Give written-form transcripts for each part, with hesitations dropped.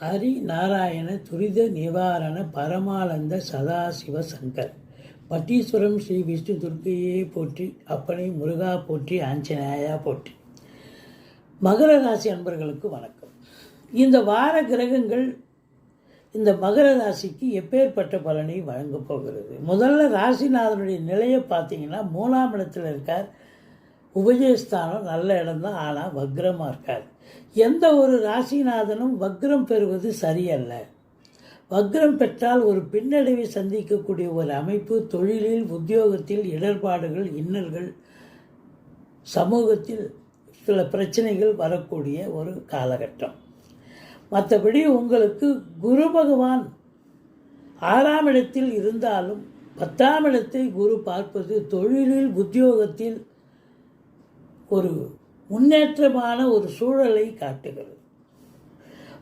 ஹரி நாராயண துரித நிவாரண பரமானந்த சதாசிவ சங்கர் பட்டீஸ்வரம் ஸ்ரீ விஷ்ணு துர்க்கையே போற்றி, அப்பனை முருகா போற்றி, ஆஞ்சநேயா போற்றி. மகர ராசி அன்பர்களுக்கு வணக்கம். இந்த வார கிரகங்கள் இந்த மகர ராசிக்கு எப்பேற்பட்ட பலனை வழங்கப் போகிறது? முதல்ல ராசிநாதனுடைய நிலையை பார்த்தீங்கன்னா 3ஆம் இடத்துல இருக்கார். உபஜயஸ்தானம் நல்ல இடம்தான், ஆனால் வக்ரமாக இருக்கார். எந்த ஒரு ராசிநாதனும் வக்ரம் பெறுவது சரியல்ல. வக்ரம் பெற்றால் ஒரு பின்னடைவை சந்திக்கக்கூடிய ஒரு அமைப்பு, தொழிலில் உத்தியோகத்தில் இடர்பாடுகள், இன்னல்கள், சமூகத்தில் சில பிரச்சனைகள் வரக்கூடிய ஒரு காலகட்டம். மற்றபடி உங்களுக்கு குரு பகவான் 6ஆம் இடத்தில் இருந்தாலும் 10ஆம் இடத்தை குரு பார்ப்பது தொழிலில் உத்தியோகத்தில் ஒரு முன்னேற்றமான ஒரு சூழலை காட்டுகிறது.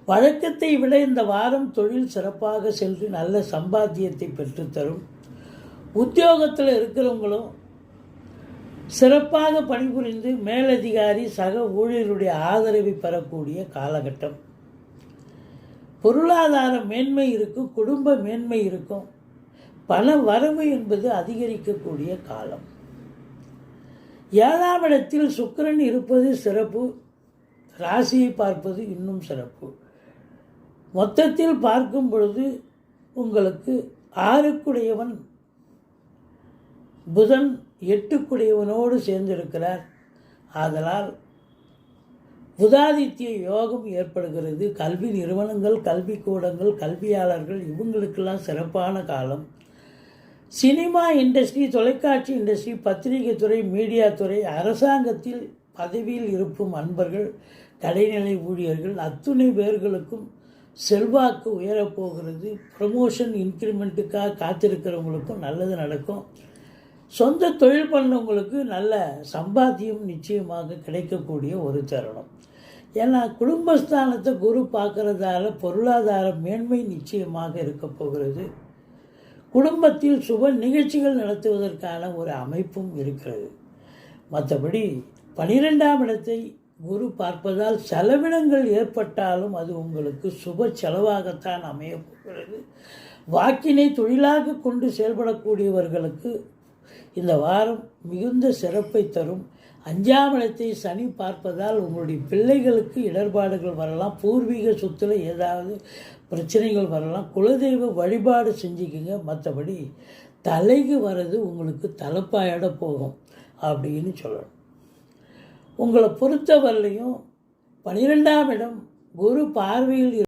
வழக்கத்தை விட இந்த வாரம் தொழில் சிறப்பாக சென்று நல்ல சம்பாத்தியத்தை பெற்றுத்தரும். உத்தியோகத்தில் இருக்கிறவங்களும் சிறப்பாக பணிபுரிந்து மேலதிகாரி சக ஊழியருடைய ஆதரவை பெறக்கூடிய காலகட்டம். பொருளாதார மேன்மை இருக்கும், குடும்ப மேன்மை இருக்கும், பண வரவு என்பது அதிகரிக்கக்கூடிய காலம். 7ஆம் இடத்தில் சுக்கிரன் இருப்பது சிறப்பு, ராசியை பார்ப்பது இன்னும் சிறப்பு. மொத்தத்தில் பார்க்கும் பொழுது உங்களுக்கு 6க்குடையவன் புதன் 8க்குடையவனோடு சேர்ந்திருக்கிறார். ஆதலால் புதாதித்ய யோகம் ஏற்படுகிறது. கல்வி நிறுவனங்கள், கல்விக்கூடங்கள், கல்வியாளர்கள் இவங்களுக்கெல்லாம் சிறப்பான காலம். சினிமா இண்டஸ்ட்ரி, தொலைக்காட்சி இண்டஸ்ட்ரி, பத்திரிகை துறை, மீடியா துறை, அரசாங்கத்தில் பதவியில் இருக்கும் அன்பர்கள், கடைநிலை ஊழியர்கள் அத்துணை பேர்களுக்கும் செல்வாக்கு உயரப்போகிறது. ப்ரமோஷன் இன்க்ரிமெண்ட்டுக்காக காத்திருக்கிறவங்களுக்கும் நல்லது நடக்கும். சொந்த தொழில் பண்ணவங்களுக்கு நல்ல சம்பாத்தியம் நிச்சயமாக கிடைக்கக்கூடிய ஒரு தருணம். ஏன்னா குடும்பஸ்தானத்தை குரு பார்க்கறதால பொருளாதார மேன்மை நிச்சயமாக இருக்க போகிறது. குடும்பத்தில் சுப நிகழ்ச்சிகள் நடத்துவதற்கான ஒரு அமைப்பும் இருக்கிறது. மற்றபடி 12ஆம் இடத்தை குரு பார்ப்பதால் செலவினங்கள் ஏற்பட்டாலும் அது உங்களுக்கு சுப செலவாகத்தான் அமைய போகிறது. வாக்கினை தொழிலாக கொண்டு செயல்படக்கூடியவர்களுக்கு இந்த வாரம் மிகுந்த சிறப்பை தரும். 5ஆம் இடத்தை சனி பார்ப்பதால் உங்களுடைய பிள்ளைகளுக்கு இடர்பாடுகள் வரலாம், பூர்வீக சொத்தில் ஏதாவது பிரச்சனைகள் வரலாம். குலதெய்வ வழிபாடு செஞ்சுக்கிங்க. மற்றபடி தலைக்கு வர்றது உங்களுக்கு தலைப்பாயோட போகும் அப்படின்னு சொல்லணும். உங்களை பொறுத்தவரையிலையும் 12ஆம் இடம் குரு பார்வையில்